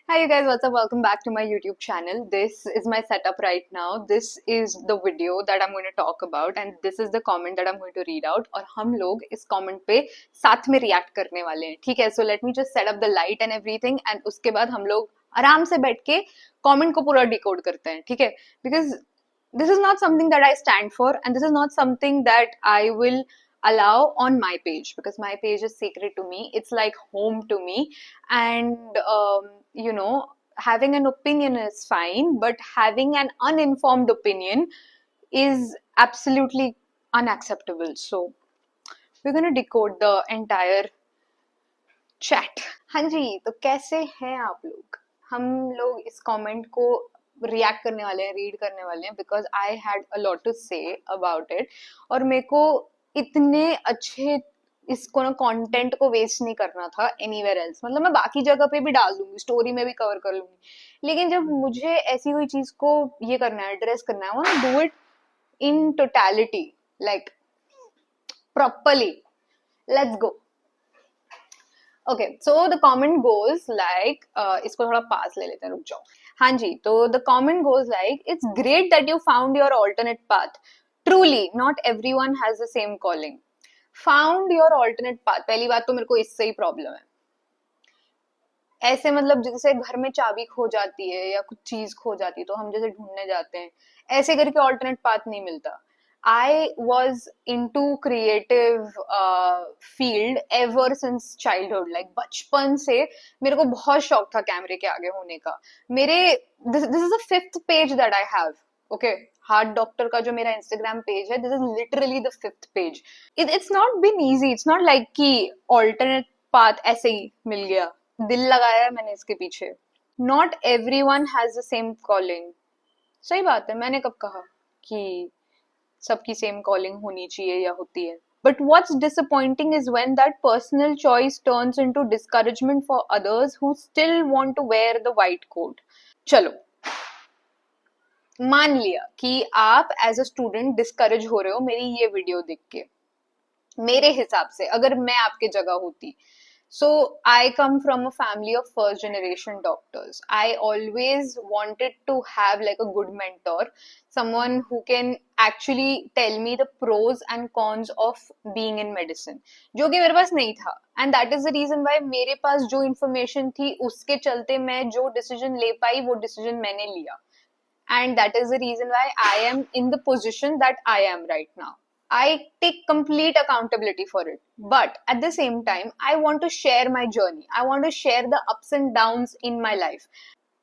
Hi you guys, what's up? Welcome back to my YouTube channel. This is my setup right now. This is the video that I'm going to talk about and this is the comment that I'm going to read out और हम लोग इस comment पे साथ में react करने वाले हैं, ठीक है? So let me just set up the light and everything and उसके बाद हम लोग आराम से बैठ के comment को पूरा decode करते हैं, ठीक है? Because this is not something that I stand for and this is not something that I will allow on my page because my page is sacred to me. It's like home to me and having an opinion is fine, but having an uninformed opinion is absolutely unacceptable. So we're gonna decode the entire chat. हाँ जी, तो कैसे हैं आप लोग? हम लोग इस comment को रिएक्ट करने वाले हैं, रीड करने वाले हैं because I had a lot to say about it और मेरे को इतने अच्छे इसको ना कंटेंट को वेस्ट नहीं करना था एनीवेयर एल्स. मतलब मैं बाकी जगह पे भी डाल दूंगी, स्टोरी में भी कवर कर लूंगी, लेकिन जब मुझे ऐसी कोई चीज को ये करना है, एड्रेस करना है, I want to do it in totality, like properly. Let's go. Okay, so the comment goes like इसको थोड़ा पास ले लेते हैं, रुक जाओ. हाँ जी, तो the comment goes like, it's great that you found your alternate path. Truly, not everyone has the same calling. Found your alternate path. पहली बात तो मेरे को इससे ही प्रॉब्लम है. ऐसे मतलब जैसे घर में चाबी खो जाती है या कुछ चीज खो जाती है तो हम जैसे ढूंढने जाते हैं, ऐसे करके ऑल्टरनेट पाथ नहीं मिलता. I was into creative field ever since childhood. Like बचपन से मेरे को बहुत शौक था कैमरे के आगे होने का. मेरे this is the 5th page that I have. Okay, heart doctor का जो मेरा इंस्टाग्राम पेज है, this is literally the 5th page. It's not been easy. It's not like कि alternate path ऐसे ही मिल गया, दिल लगाया है मैंने इसके पीछे. Not everyone has the same calling. सही बात है, मैंने कब कहा कि सबकी सेम कॉलिंग होनी चाहिए या होती है. But what's disappointing is when that personal choice turns into discouragement for others who still want to wear the white coat. चलो, मान लिया कि आप एज अ स्टूडेंट डिस्करेज हो रहे हो मेरी ये वीडियो देख के. मेरे हिसाब से अगर मैं आपके जगह होती, so I come from a family of first generation doctors. I always wanted to have like a good mentor, someone who can actually tell me the pros and cons of being in medicine, जो कि मेरे पास नहीं था. And that is the reason why मेरे पास जो information थी उसके चलते मैं जो decision ले पाई वो decision मैंने लिया. And that is the reason why I am in the position that I am right now. I take complete accountability for it. But at the same time, I want to share my journey. I want to share the ups and downs in my life.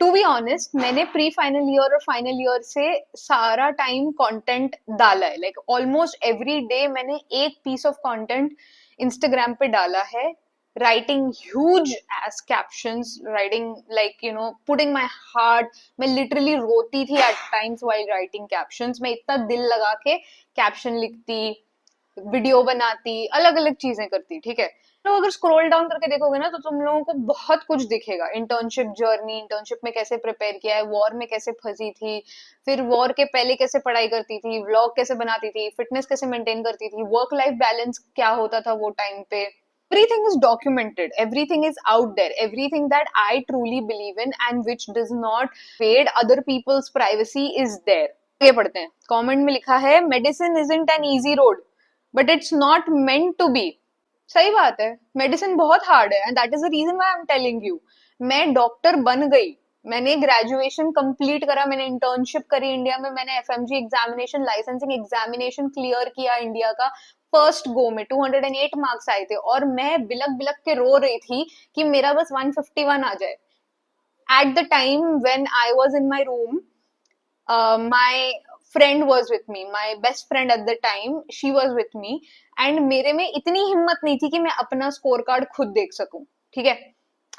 To be honest, मैंने pre final year और final year से सारा time content डाला है. Like almost every day मैंने एक piece of content Instagram पे डाला है. Writing huge ass captions, writing like putting my heart. मैं literally रोती थी at times while writing captions. मैं इतना दिल लगा के caption लिखती, वीडियो बनाती, अलग अलग चीजें करती, ठीक है. तो अगर स्क्रॉल डाउन करके देखोगे ना तो तुम लोगों को बहुत कुछ दिखेगा. इंटर्नशिप जर्नी, इंटर्नशिप में कैसे प्रिपेयर किया है, वॉर में कैसे फंसी थी, फिर वॉर के पहले कैसे पढ़ाई करती थी, व्लॉग कैसे बनाती थी, फिटनेस कैसे मेंटेन करती थी, वर्क लाइफ बैलेंस क्या होता था वो टाइम पे. Everything is documented, everything is out there, everything that I truly believe in and which does not invade other people's privacy is there. ये पढ़ते हैं, कमेंट में लिखा है medicine isn't an easy road but it's not meant to be. सही बात है, medicine बहुत हार्ड है and that is the reason why I'm telling you. मैं डॉक्टर बन गई, मैंने ग्रेजुएशन कंप्लीट करा, मैंने इंटर्नशिप करी इंडिया में, मैंने FMG examination, licensing examination clear किया इंडिया का फर्स्ट गो में. 208 मार्क्स आए थे और मैं बिलक बिलक के रो रही थी कि मेरा बस 151 आ जाए. Eight the time when I was in my room, my friend was with me, my best friend at the time, she was with me and मेरे में इतनी हिम्मत नहीं थी कि मैं अपना स्कोर कार्ड खुद देख सकूं, ठीक है.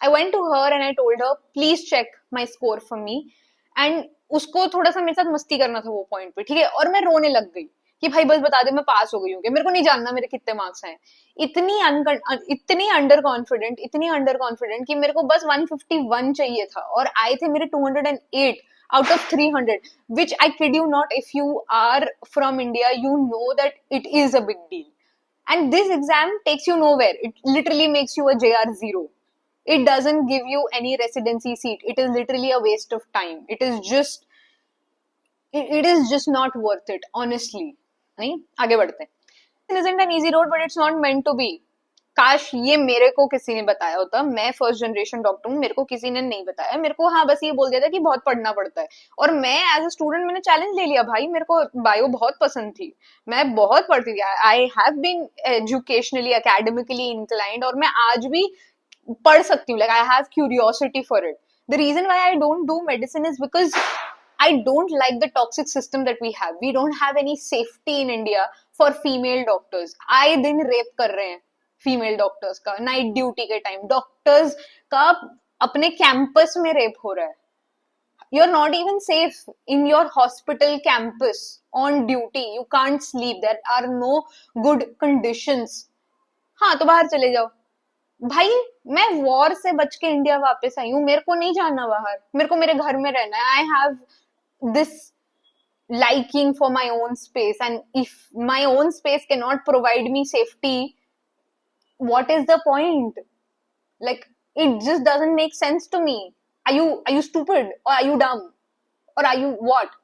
I went to her and I told her, please check my score for me. And उसको थोड़ा सा मेरे साथ मस्ती करना था वो पॉइंट पे, ठीक है. और मैं रोने लग गई कि भाई बस बता दे मैं पास हो गई हूँ, मेरे को नहीं जानना मेरे कितने मार्क्स हैं. इतनी अंडर कॉन्फिडेंट कि मेरे को बस 151 चाहिए था और आए थे मेरे 208 out of 300, which I kid you not, if you are from India, you know that it is a big deal. And this exam takes you nowhere. It literally makes you a JR0. It doesn't give you any residency seat. It is literally a waste of time. It is just not worth it, honestly. नहीं, आगे बढ़ते हैं. It isn't an easy road, but it's not meant to be. काश ये मेरे को किसी ने बताया होता. मैं फर्स्ट जनरेशन डॉक्टर हूँ, मेरे को किसी ने नहीं बताया. मेरे को हाँ बस ये बोल दिया था कि बहुत पढ़ना पड़ता है, और मैं एज अ स्टूडेंट मैंने चैलेंज ले लिया. भाई मेरे को बायो बहुत पसंद थी, मैं बहुत पढ़ती थी. I have been educationally academically inclined, और मैं आज भी पढ़ सकती हूँ. Like I have curiosity for it. The reason why I don't do medicine is because I don't like the toxic system that we have. We don't have any safety in India for female doctors. आए दिन rape कर रहे हैं female doctors का night duty के time. Doctors का अपने campus में रेप हो रहा है. You're not even safe in your hospital campus on duty. You can't sleep. There are no good conditions. हाँ तो बाहर चले जाओ. भाई मैं वॉर से बच के इंडिया वापस आई हूँ, मेरे को नहीं जाना बाहर, मेरे को मेरे घर में रहना है. I have this liking for my own space, and if my own space cannot provide me safety, what is the point? Like, it just doesn't make sense to me. Are you stupid, or are you dumb, or are you what?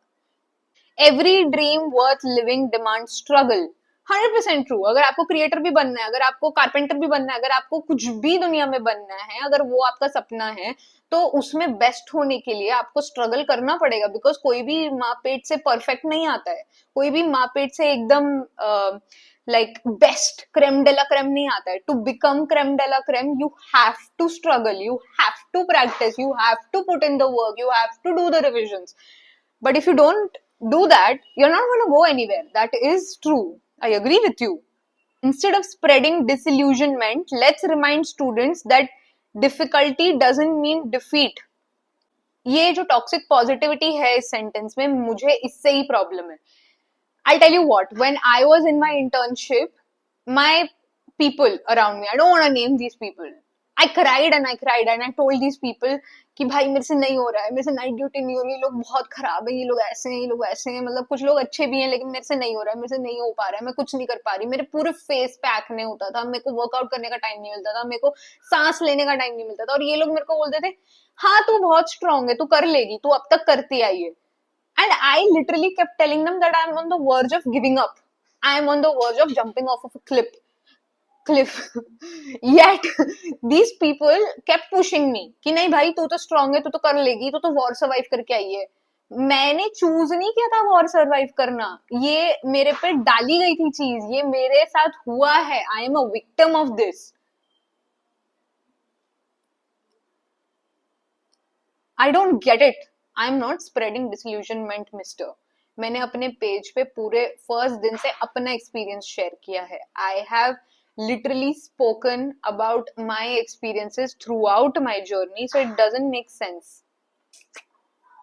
Every dream worth living demands struggle. 100% true. अगर आपको creator भी बनना है, अगर आपको carpenter भी बनना है, अगर आपको कुछ भी दुनिया में बनना है, अगर वो आपका सपना है, तो उसमें बेस्ट होने के लिए आपको स्ट्रगल करना पड़ेगा. बिकॉज कोई भी माँ पेट से परफेक्ट नहीं आता है, कोई भी माँ पेट से एकदम like best crème de la crème नहीं आता है. To become crème de la crème you have to struggle, you have to practise, you have to put in the work, you have to do the revisions. But if you don't do that, you're not going to go anywhere. That is true. I agree with you. Instead of spreading disillusionment, let's remind students that difficulty doesn't mean defeat. ये जो toxic positivity है इस sentence में, मुझे इससे ही problem है. I'll tell you what, when I was in my internship, my people around me, I don't want to name these people, I cried and I cried and I told these people कि भाई मेरे से नहीं हो रहा है, मेरे से नाइट ड्यूटी नहीं हो रही, ये लोग बहुत खराब है, ये लोग ऐसे हैं, ये लोग ऐसे हैं. मतलब कुछ लोग अच्छे भी हैं, लेकिन मेरे से नहीं हो रहा है, मेरे से नहीं हो पा रहा है, मैं कुछ नहीं कर पा रही. मेरे पूरे फेस पे एक्ने होता था, मेरे को वर्कआउट करने का टाइम नहीं मिलता था, मेरे को सांस लेने का टाइम नहीं मिलता था. और ये लोग मेरे को बोलते थे हाँ तू बहुत स्ट्रांग है, तू कर लेगी, तू अब तक करती आई है. And I literally kept telling them that I am on the verge of giving up. I am on the verge of jumping off of a cliff. Yet these people kept pushing me कि नहीं भाई तू तो strong है, तू तो कर लेगी, तू तो वॉर सर्वाइव करके आई है. मैंने चूज नहीं किया था वॉर सर्वाइव करना, ये मेरे पे डाली गई थी चीज, ये मेरे साथ हुआ है. I am a victim of this. I don't get it. I am not spreading disillusionment mister. मैंने अपने पेज पे पूरे फर्स्ट दिन से अपना एक्सपीरियंस शेयर किया है. I have literally spoken about my experiences throughout my journey, so it doesn't make sense.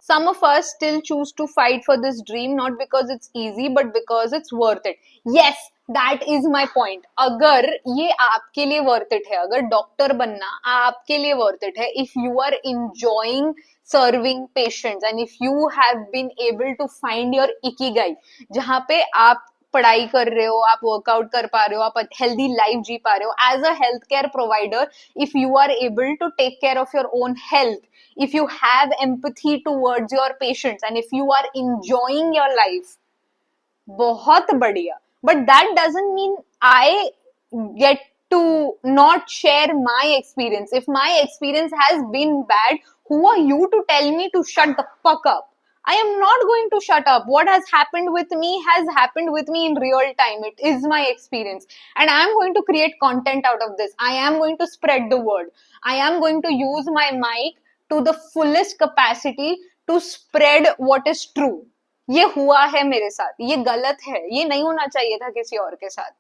Some of us still choose to fight for this dream not because it's easy but because it's worth it. Yes, that is my point. अगर ये आपके लिए worth it है, अगर doctor बनना आपके लिए worth it है, if you are enjoying serving patients and if you have been able to find your ikigai, जहाँ पे आप पढ़ाई कर रहे हो, आप वर्कआउट कर पा रहे हो, आप हेल्दी लाइफ जी पा रहे हो, as a health care provider, if you are able to take care of your own health, if you have empathy towards your patients and if you are enjoying your life, बहुत बढ़िया. But that doesn't mean I get to not share my experience. If my experience has been bad, who are you to tell me to shut the fuck up? I am not going to shut up. What has happened with me has happened with me in real time. It is my experience. And I am going to create content out of this. I am going to spread the word. I am going to use my mic to the fullest capacity to spread what is true. ये हुआ है मेरे साथ, ये गलत है, ये नहीं होना चाहिए था किसी और के साथ.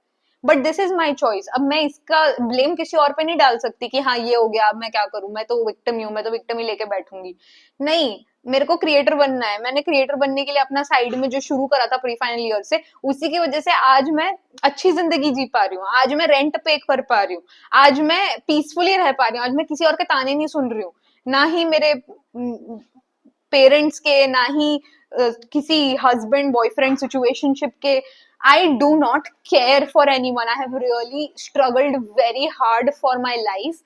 But this is my choice. अब मैं इसका ब्लेम किसी और पे नहीं डाल सकती कि हाँ ये हो गया, अब मैं क्या करूं, मैं तो विक्टिम ही हूं, मैं तो विक्टिम ही लेके बैठूंगी. नहीं, मेरे को क्रिएटर बनना है. मैंने क्रिएटर बनने के लिए अपना साइड में जो शुरू करा था प्री फाइनल ईयर से, उसी की वजह से आज मैं अच्छी जिंदगी जी पा रही हूँ, आज मैं रेंट पे कर पा रही हूँ, आज मैं पीसफुली रह पा रही हूँ, आज मैं किसी और के ताने नहीं सुन रही हूँ, ना ही मेरे पेरेंट्स के, ना ही किसी हस्बैंड बॉयफ्रेंड सिचुएशनशिप के. I do not care for anyone. I have really struggled very hard for my life.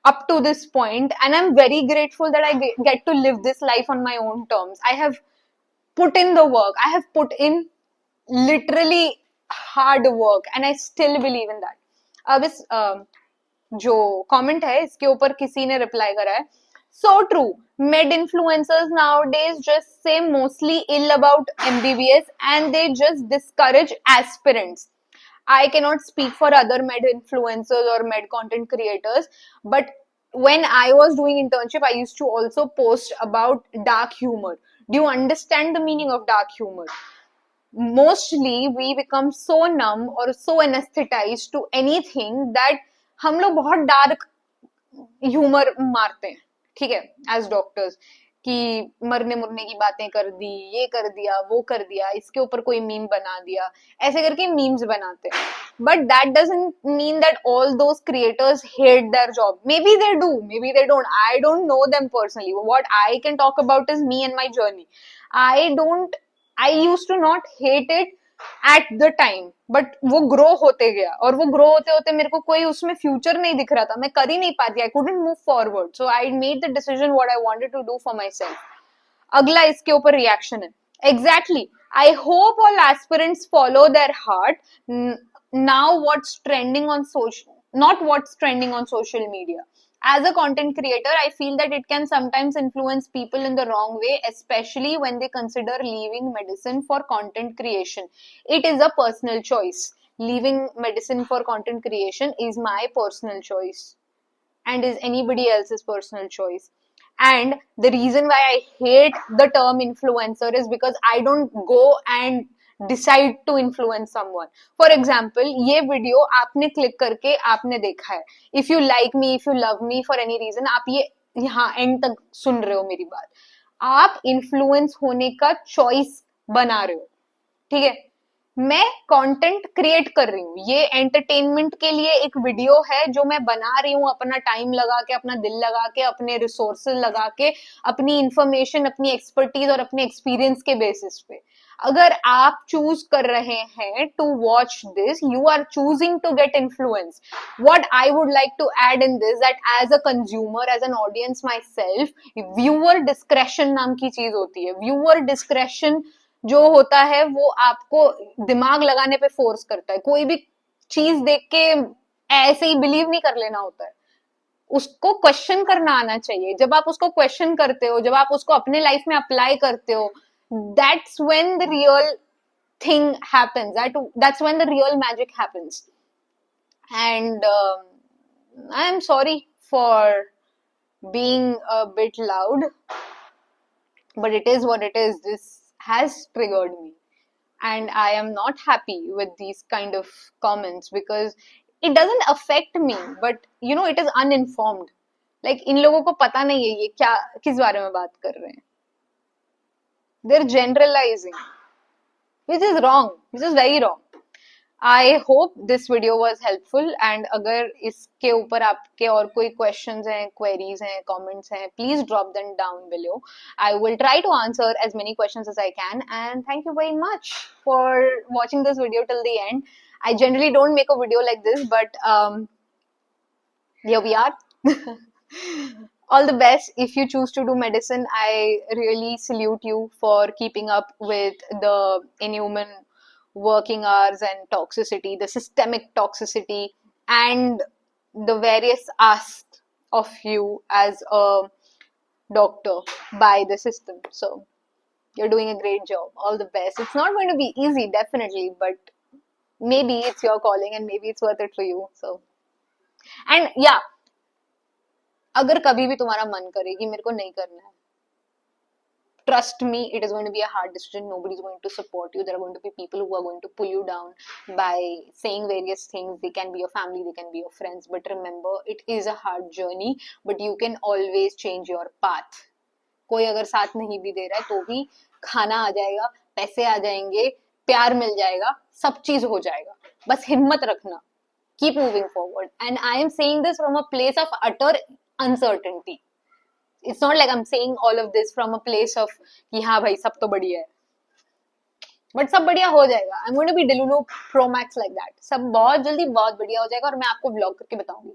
up to this point, and I'm very grateful that I get to live this life on my own terms. I have put in the work, I have put in literally hard work, and I still believe in that. अब इस जो comment है इसके ऊपर किसी ने reply करा है, so true, med influencers nowadays just say mostly ill about MBBS and they just discourage aspirants. I cannot speak for other med influencers or med content creators, but when I was doing internship, I used to also post about dark humor. Do you understand the meaning of dark humor? Mostly we become so numb or so anesthetized to anything that हम लोग बहुत dark humour मारते हैं, ठीक है, as doctors, कि मरने मुरने की बातें कर दी, ये कर दिया, वो कर दिया, इसके ऊपर कोई मीम बना दिया, ऐसे करके मीम्स बनाते हैं. But that doesn't mean that all those creators hate their job. Maybe they do, maybe they don't, I don't know them personally. What I can talk about is me and my journey. I used to not hate it at the time, but वो grow होते गया, और वो grow होते होते मेरे को कोई उसमें फ्यूचर नहीं दिख रहा था, मैं कर ही नहीं पाती, I couldn't move forward, so I made the decision what I wanted to do for myself. अगला इसके ऊपर रिएक्शन है, exactly, I hope all aspirants follow their heart. Now what's trending on social, not what's trending on social media. As a content creator, I feel that it can sometimes influence people in the wrong way, especially when they consider leaving medicine for content creation. It is a personal choice. Leaving medicine for content creation is my personal choice and is anybody else's personal choice. And the reason why I hate the term influencer is because I don't go and decide to influence someone. For example, ये video आपने click करके आपने देखा है, if you like me, if you love me for any reason, आप ये यहाँ and तक सुन रहे हो मेरी बात, आप इन्फ्लुएंस होने का चॉइस बना रहे हो, ठीक है. मैं कंटेंट क्रिएट कर रही हूँ, ये एंटरटेनमेंट के लिए एक वीडियो है जो मैं बना रही हूँ, अपना टाइम लगा के, अपना दिल लगा के, अपने रिसोर्सेज लगा के, अपनी इंफॉर्मेशन, अपनी एक्सपर्टीज और अपने एक्सपीरियंस के बेसिस पे. अगर आप चूज कर रहे हैं to watch this, you are choosing to get influence. What I would like to add in this, that as a consumer, as an audience myself, viewer discretion नाम की चीज होती है. व्यूअर डिस्क्रेशन जो होता है वो आपको दिमाग लगाने पे फोर्स करता है. कोई भी चीज देख के ऐसे ही बिलीव नहीं कर लेना होता है, उसको क्वेश्चन करना आना चाहिए. जब आप उसको क्वेश्चन करते हो, जब आप उसको अपने लाइफ में अप्लाई करते हो, that's when the real thing happens, that's when the real magic happens. And I am sorry for being a bit loud, but it is what it is. This has triggered me, and I am not happy with these kind of comments because it doesn't affect me, but you know, it is uninformed. Like, इन लोगों को पता नहीं है ये क्या, किस बारे में बात कर रहे हैं. They're generalizing, which is wrong, which is very wrong. I hope this video was helpful, and अगर इसके ऊपर आपके और कोई questions हैं, queries हैं, comments हैं, please drop them down below. I will try to answer as many questions as I can, and thank you very much for watching this video till the end. I generally don't make a video like this, but here we are. All the best if you choose to do medicine. I really salute you for keeping up with the inhuman working hours and toxicity, the systemic toxicity, and the various asks of you as a doctor by the system. So you're doing a great job. All the best. It's not going to be easy, definitely, but maybe it's your calling and maybe it's worth it for you. So, and yeah, अगर कभी भी तुम्हारा मन करे कि मेरे को नहीं करना है, trust me, it is going to be a hard decision. Nobody is going to support you. There are going to be people who are going to pull you down by saying various things. They can be your family, they can be your friends, but remember, it is a hard journey, but you can always change your path. कोई अगर साथ नहीं भी दे रहा है तो भी खाना आ जाएगा, पैसे आ जाएंगे, प्यार मिल जाएगा, सब चीज हो जाएगा. बस हिम्मत रखना. Keep moving forward. And I am saying this from a place of utter uncertainty. It's not like I'm saying all of this from a place of कि हाँ भाई सब तो बढ़िया है, but सब बढ़िया हो जाएगा. I'm going to be Delulu Pro Max like that. सब बहुत जल्दी बहुत बढ़िया हो जाएगा और मैं आपको vlog करके बताऊंगी.